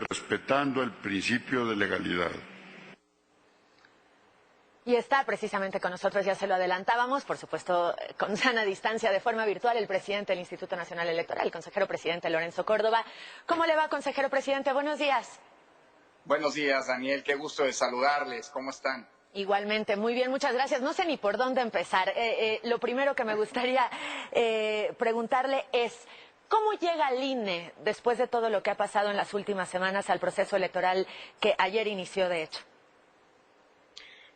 respetando el principio de legalidad. Y está precisamente con nosotros, ya se lo adelantábamos, por supuesto, con sana distancia, de forma virtual, el presidente del Instituto Nacional Electoral, el consejero presidente Lorenzo Córdoba. ¿Cómo le va, consejero presidente? Buenos días. Buenos días, Daniel. Qué gusto de saludarles. ¿Cómo están? Igualmente, muy bien, muchas gracias. No sé ni por dónde empezar. Lo primero que me gustaría preguntarle es, ¿cómo llega el INE, después de todo lo que ha pasado en las últimas semanas, al proceso electoral que ayer inició, de hecho?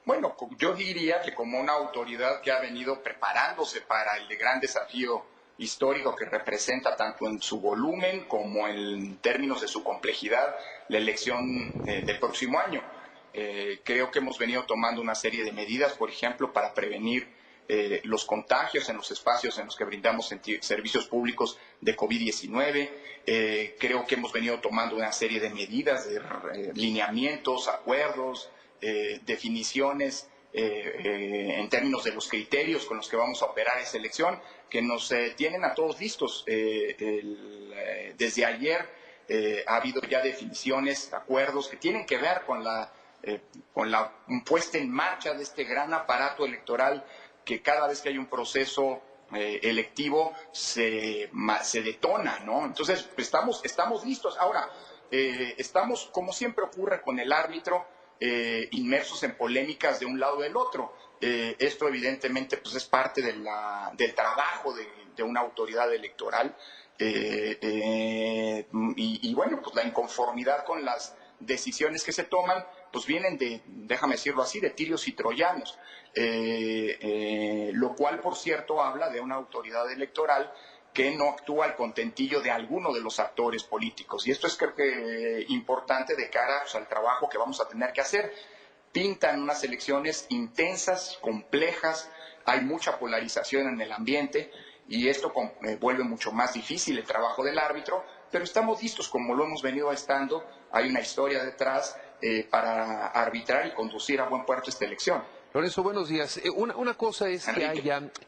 Bueno, yo diría que como una autoridad que ha venido preparándose para el gran desafío histórico que representa tanto en su volumen como en términos de su complejidad la elección del próximo año. Creo que hemos venido tomando una serie de medidas, por ejemplo, para prevenir los contagios en los espacios en los que brindamos servicios públicos de COVID-19. Creo que hemos venido tomando una serie de medidas, de lineamientos, acuerdos, definiciones en términos de los criterios con los que vamos a operar esa elección, que nos tienen a todos listos. Desde ayer ha habido ya definiciones, acuerdos que tienen que ver con la puesta en marcha de este gran aparato electoral que cada vez que hay un proceso electivo se detona, ¿no? Entonces, estamos listos. Ahora, estamos, como siempre ocurre con el árbitro, inmersos en polémicas de un lado o del otro. Esto evidentemente pues, es parte del trabajo de una autoridad electoral y bueno, pues la inconformidad con las decisiones que se toman pues vienen de, déjame decirlo así, de tirios y troyanos, lo cual por cierto habla de una autoridad electoral que no actúa al contentillo de alguno de los actores políticos. Y esto es creo que importante de cara pues, al trabajo que vamos a tener que hacer. Pintan unas elecciones intensas, complejas, hay mucha polarización en el ambiente y esto vuelve mucho más difícil el trabajo del árbitro, pero estamos listos como lo hemos venido estando. Hay una historia detrás para arbitrar y conducir a buen puerto esta elección. Lorenzo, buenos días. Una cosa es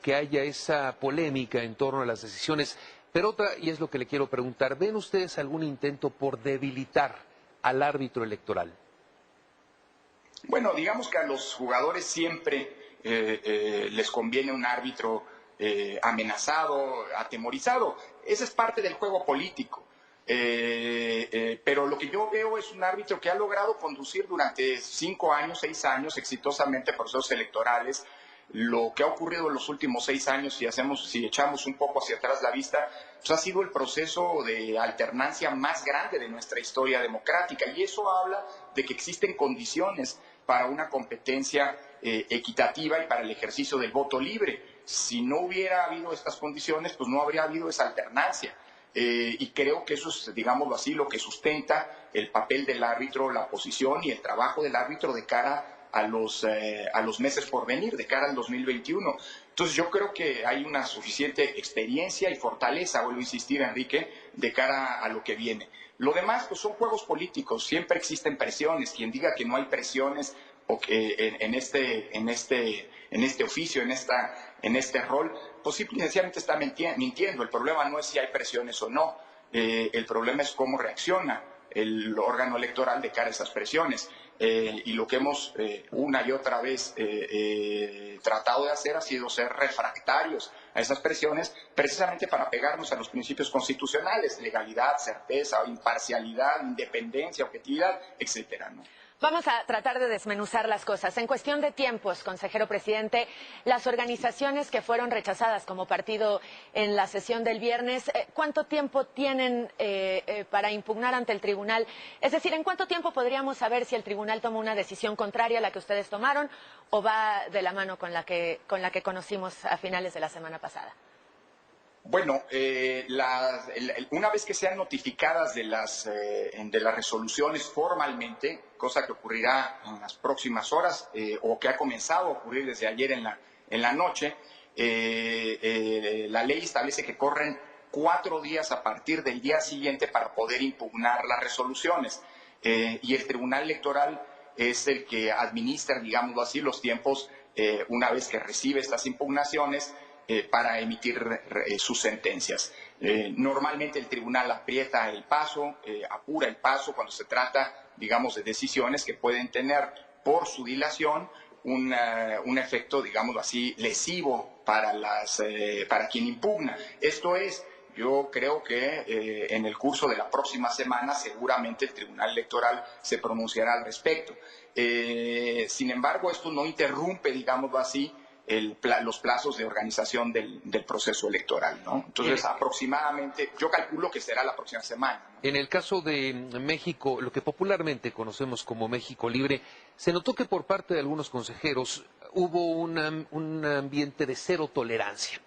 que haya esa polémica en torno a las decisiones, pero otra, y es lo que le quiero preguntar, ¿ven ustedes algún intento por debilitar al árbitro electoral? Bueno, digamos que a los jugadores siempre les conviene un árbitro amenazado, atemorizado. Esa es parte del juego político. Pero lo que yo veo es un árbitro que ha logrado conducir durante 5 años, 6 años exitosamente procesos electorales. Lo que ha ocurrido en los últimos 6 años, si echamos un poco hacia atrás la vista, pues ha sido el proceso de alternancia más grande de nuestra historia democrática. Y eso habla de que existen condiciones para una competencia equitativa y para el ejercicio del voto libre. Si no hubiera habido estas condiciones, pues no habría habido esa alternancia. Y creo que eso es, digámoslo así, lo que sustenta el papel del árbitro, la posición y el trabajo del árbitro de cara a los meses por venir, de cara al 2021. Entonces yo creo que hay una suficiente experiencia y fortaleza, vuelvo a insistir, Enrique, de cara a lo que viene. Lo demás pues son juegos políticos, siempre existen presiones. Quien diga que no hay presiones o que en este oficio, en este rol, pues simplemente está mintiendo. El problema no es si hay presiones o no, el problema es cómo reacciona el órgano electoral de cara a esas presiones. Y lo que hemos una y otra vez tratado de hacer ha sido ser refractarios a esas presiones, precisamente para pegarnos a los principios constitucionales: legalidad, certeza, imparcialidad, independencia, objetividad, etcétera, ¿no? Vamos a tratar de desmenuzar las cosas. En cuestión de tiempos, consejero presidente, las organizaciones que fueron rechazadas como partido en la sesión del viernes, ¿cuánto tiempo tienen para impugnar ante el tribunal? Es decir, ¿en cuánto tiempo podríamos saber si el tribunal toma una decisión contraria a la que ustedes tomaron o va de la mano con la que conocimos a finales de la semana pasada? Bueno, una vez que sean notificadas de las resoluciones formalmente, cosa que ocurrirá en las próximas horas o que ha comenzado a ocurrir desde ayer en la noche, la ley establece que corren 4 días a partir del día siguiente para poder impugnar las resoluciones. Y el Tribunal Electoral es el que administra, digámoslo así, los tiempos una vez que recibe estas impugnaciones para emitir sus sentencias. Normalmente el tribunal aprieta el paso, apura el paso cuando se trata, digamos, de decisiones que pueden tener por su dilación un efecto, digamos así, lesivo para quien impugna. Esto es, yo creo que en el curso de la próxima semana seguramente el Tribunal Electoral se pronunciará al respecto. Sin embargo, esto no interrumpe, digámoslo así, los plazos de organización del proceso electoral, ¿no? Entonces, aproximadamente, yo calculo que será la próxima semana, ¿no? En el caso de México, lo que popularmente conocemos como México Libre, se notó que por parte de algunos consejeros hubo un ambiente de cero tolerancia.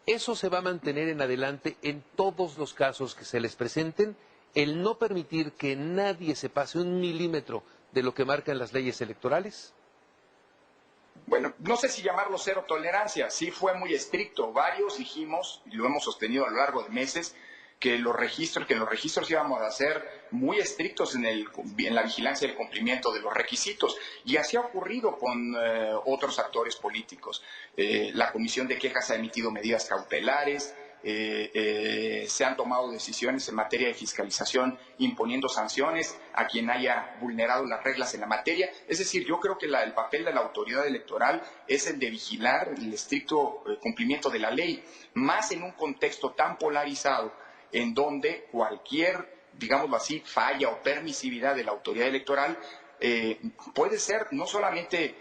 ¿Eso se va a mantener en adelante en todos los casos que se les presenten? ¿El no permitir que nadie se pase un milímetro de lo que marcan las leyes electorales? Bueno, no sé si llamarlo cero tolerancia, sí fue muy estricto. Varios dijimos, y lo hemos sostenido a lo largo de meses, que los registros íbamos a ser muy estrictos en la vigilancia y el cumplimiento de los requisitos. Y así ha ocurrido con otros actores políticos. La Comisión de Quejas ha emitido medidas cautelares, se han tomado decisiones en materia de fiscalización imponiendo sanciones a quien haya vulnerado las reglas en la materia. Es decir, yo creo que el papel de la autoridad electoral es el de vigilar el estricto cumplimiento de la ley, más en un contexto tan polarizado en donde cualquier, digámoslo así, falla o permisividad de la autoridad electoral puede ser no solamente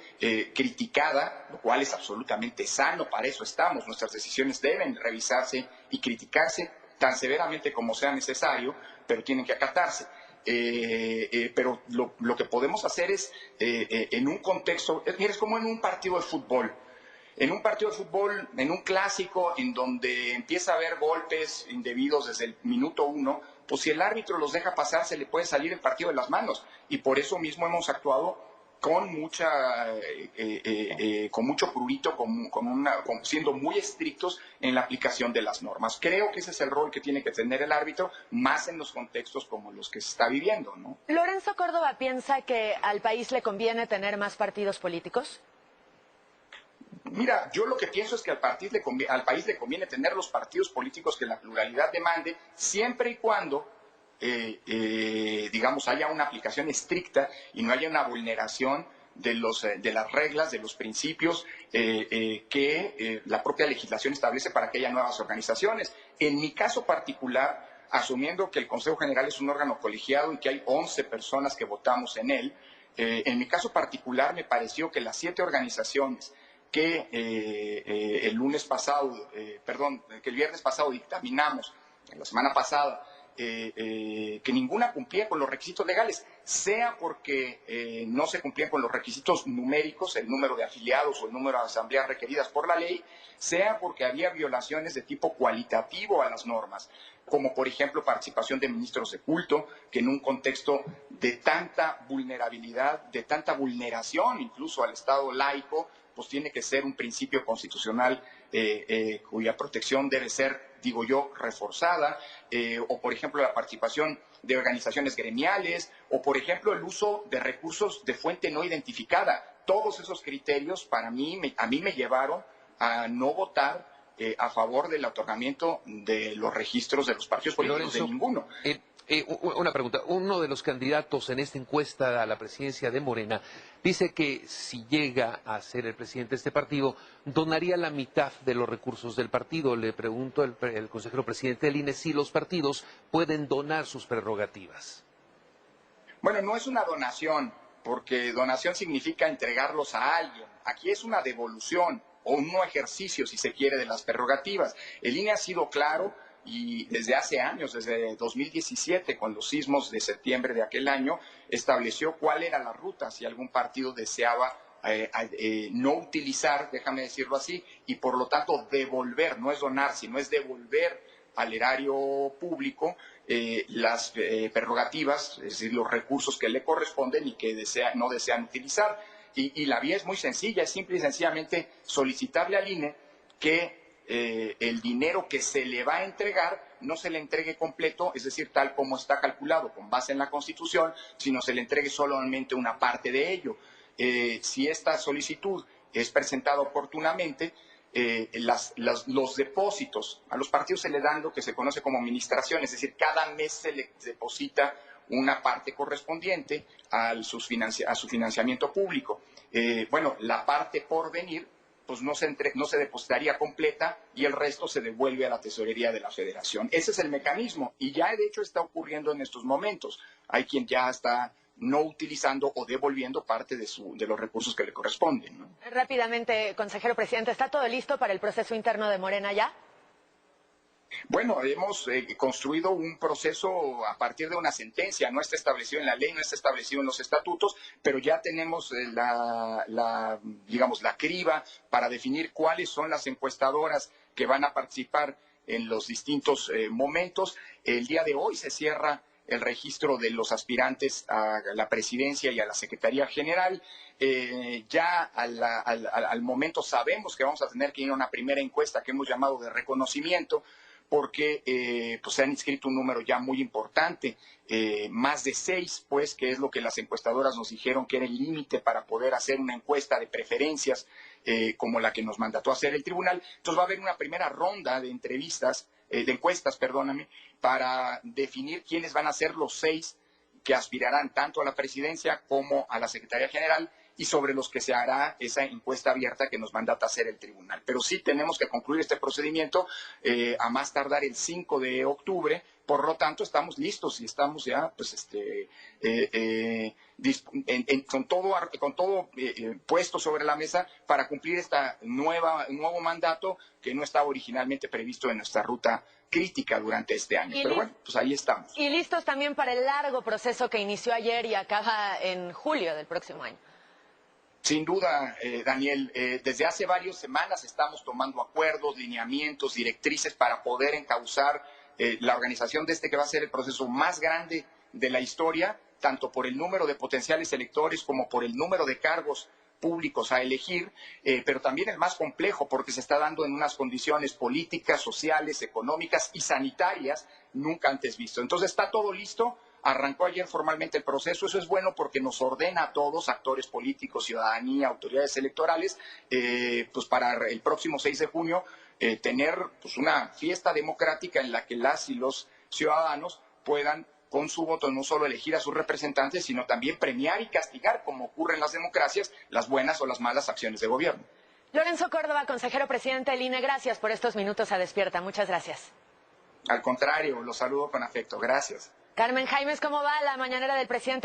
criticada, lo cual es absolutamente sano, para eso estamos, nuestras decisiones deben revisarse y criticarse tan severamente como sea necesario, pero tienen que acatarse. Pero lo que podemos hacer es, en un contexto, mira, es como en un partido de fútbol. En un partido de fútbol, en un clásico, en donde empieza a haber golpes indebidos desde el minuto 1, pues si el árbitro los deja pasar, se le puede salir el partido de las manos. Y por eso mismo hemos actuado con mucho prurito, siendo muy estrictos en la aplicación de las normas. Creo que ese es el rol que tiene que tener el árbitro, más en los contextos como los que se está viviendo, ¿no? ¿Lorenzo Córdoba piensa que al país le conviene tener más partidos políticos? Mira, yo lo que pienso es que al país le conviene tener los partidos políticos que la pluralidad demande, siempre y cuando, digamos, haya una aplicación estricta y no haya una vulneración de las reglas, de los principios que la propia legislación establece para que haya nuevas organizaciones. En mi caso particular, asumiendo que el Consejo General es un órgano colegiado y que hay 11 personas que votamos en él, en mi caso particular me pareció que las 7 organizaciones que que el viernes pasado dictaminamos, la semana pasada, que ninguna cumplía con los requisitos legales, sea porque no se cumplían con los requisitos numéricos, el número de afiliados o el número de asambleas requeridas por la ley, sea porque había violaciones de tipo cualitativo a las normas, como por ejemplo participación de ministros de culto, que en un contexto de tanta vulnerabilidad, de tanta vulneración incluso al Estado laico, pues tiene que ser un principio constitucional cuya protección debe ser, digo yo, reforzada, o por ejemplo la participación de organizaciones gremiales, o por ejemplo el uso de recursos de fuente no identificada. Todos esos criterios a mí me llevaron a no votar a favor del otorgamiento de los registros de los partidos políticos, Lorenzo, de ninguno. Una pregunta. Uno de los candidatos en esta encuesta a la presidencia de Morena dice que si llega a ser el presidente de este partido, donaría la mitad de los recursos del partido. Le pregunto al consejero presidente del INE si los partidos pueden donar sus prerrogativas. Bueno, no es una donación, porque donación significa entregarlos a alguien. Aquí es una devolución o un no ejercicio, si se quiere, de las prerrogativas. El INE ha sido claro y desde hace años, desde 2017, con los sismos de septiembre de aquel año, estableció cuál era la ruta si algún partido deseaba no utilizar, déjame decirlo así, y por lo tanto devolver, no es donar, sino es devolver al erario público las prerrogativas, es decir, los recursos que le corresponden y que no desean utilizar. Y la vía es muy sencilla, es simple y sencillamente solicitarle al INE que el dinero que se le va a entregar no se le entregue completo, es decir, tal como está calculado con base en la Constitución, sino se le entregue solamente una parte de ello. Si esta solicitud es presentada oportunamente, los depósitos. A los partidos se le dan lo que se conoce como administración, es decir, cada mes se le deposita una parte correspondiente a su financiamiento público. Bueno, la parte por venir pues no se depositaría completa y el resto se devuelve a la tesorería de la Federación. Ese es el mecanismo y ya de hecho está ocurriendo en estos momentos. Hay quien ya está no utilizando o devolviendo parte de los recursos que le corresponden, ¿no? Rápidamente, consejero presidente, ¿está todo listo para el proceso interno de Morena ya? Bueno, hemos construido un proceso a partir de una sentencia, no está establecido en la ley, no está establecido en los estatutos, pero ya tenemos digamos, la criba para definir cuáles son las encuestadoras que van a participar en los distintos momentos. El día de hoy se cierra el registro de los aspirantes a la presidencia y a la Secretaría General. Ya al momento sabemos que vamos a tener que ir a una primera encuesta que hemos llamado de reconocimiento, porque pues se han inscrito un número ya muy importante, más de 6, pues, que es lo que las encuestadoras nos dijeron que era el límite para poder hacer una encuesta de preferencias como la que nos mandató a hacer el tribunal. Entonces va a haber una primera ronda de encuestas, perdóname, para definir quiénes van a ser los 6 que aspirarán tanto a la presidencia como a la Secretaría General y sobre los que se hará esa encuesta abierta que nos mandata hacer el tribunal. Pero sí tenemos que concluir este procedimiento a más tardar el 5 de octubre, por lo tanto estamos listos y estamos ya pues con todo puesto sobre la mesa para cumplir esta nuevo mandato que no estaba originalmente previsto en nuestra ruta crítica durante este año. Pero bueno, pues ahí estamos. Y listos también para el largo proceso que inició ayer y acaba en julio del próximo año. Sin duda, Daniel, desde hace varias semanas estamos tomando acuerdos, lineamientos, directrices para poder encauzar la organización de que va a ser el proceso más grande de la historia, tanto por el número de potenciales electores como por el número de cargos públicos a elegir, pero también el más complejo porque se está dando en unas condiciones políticas, sociales, económicas y sanitarias nunca antes visto. Entonces está todo listo. Arrancó ayer formalmente el proceso, eso es bueno porque nos ordena a todos, actores políticos, ciudadanía, autoridades electorales, pues para el próximo 6 de junio tener pues una fiesta democrática en la que las y los ciudadanos puedan con su voto no solo elegir a sus representantes, sino también premiar y castigar, como ocurre en las democracias, las buenas o las malas acciones de gobierno. Lorenzo Córdoba, consejero presidente del INE, gracias por estos minutos a Despierta. Muchas gracias. Al contrario, los saludo con afecto. Gracias. Carmen Jaimes, ¿cómo va la mañanera del presidente?